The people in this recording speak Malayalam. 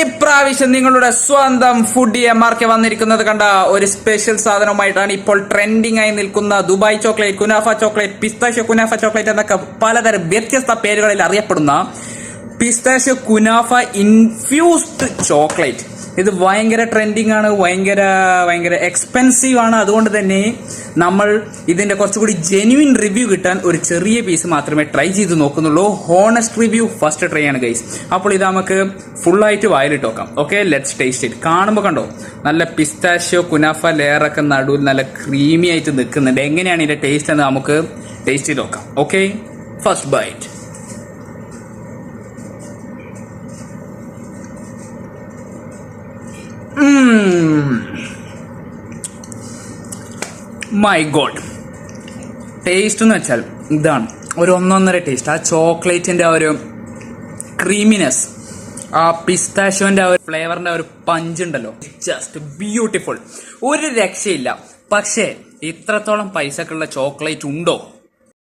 ഇപ്രാവശ്യം നിങ്ങളുടെ സ്വന്തം ഫുഡ് എംആർക്കെ വന്നിരിക്കുന്നത് കണ്ട ഒരു സ്പെഷ്യൽ സാധനവുമായിട്ടാണ്. ഇപ്പോൾ ട്രെൻഡിങ് ആയി നിൽക്കുന്ന Dubai chocolate, kunafa chocolate, pistachio kunafa chocolate എന്നൊക്കെ പലതരം വ്യത്യസ്ത പേരുകളിൽ അറിയപ്പെടുന്ന പിസ്താഷ്യോ കുനാഫ ഇൻഫ്യൂസ്ഡ് ചോക്ലേറ്റ്. ഇത് ഭയങ്കര ട്രെൻഡിങ് ആണ്, ഭയങ്കര എക്സ്പെൻസീവ് ആണ്. അതുകൊണ്ട് തന്നെ നമ്മൾ ഇതിന്റെ കുറച്ചുകൂടി ജെന്യൂൻ റിവ്യൂ കിട്ടാൻ ഒരു ചെറിയ പീസ് മാത്രമേ ട്രൈ ചെയ്ത് നോക്കുന്നുള്ളൂ. ഹോണസ്റ്റ് റിവ്യൂ ഫസ്റ്റ് ട്രൈ ആണ് ഗൈസ്. അപ്പോൾ ഇത് നമുക്ക് ഫുള്ളായിട്ട് വായിലിട്ട് നോക്കാം. Okay, let's taste it. കാണുമ്പോൾ കണ്ടോ നല്ല പിസ്താഷ്യോ കുനാഫ ലെയർ ഒക്കെ നടുവിൽ നല്ല ക്രീമി ആയിട്ട് നിൽക്കുന്നുണ്ട്. എങ്ങനെയാണ് ഇതിന്റെ ടേസ്റ്റ് എന്ന് നമുക്ക് ടേസ്റ്റ് ചെയ്ത് നോക്കാം. Okay, first bite. My God, taste എന്ന് വെച്ചാൽ ഇതാണ് ഒരു ഒന്നൊന്നര ടേസ്റ്റ്. ആ ചോക്ലേറ്റിന്റെ ആ ഒരു ക്രീമിനെസ്, ആ പിസ്താഷ്യോന്റെ ആ ഒരു ഫ്ലേവറിന്റെ ആ ഒരു പഞ്ച് ഉണ്ടല്ലോ, ജസ്റ്റ് ബ്യൂട്ടിഫുൾ. ഒരു രക്ഷയില്ല. പക്ഷേ ഇത്രത്തോളം പൈസക്കുള്ള ചോക്ലേറ്റ് ഉണ്ടോ?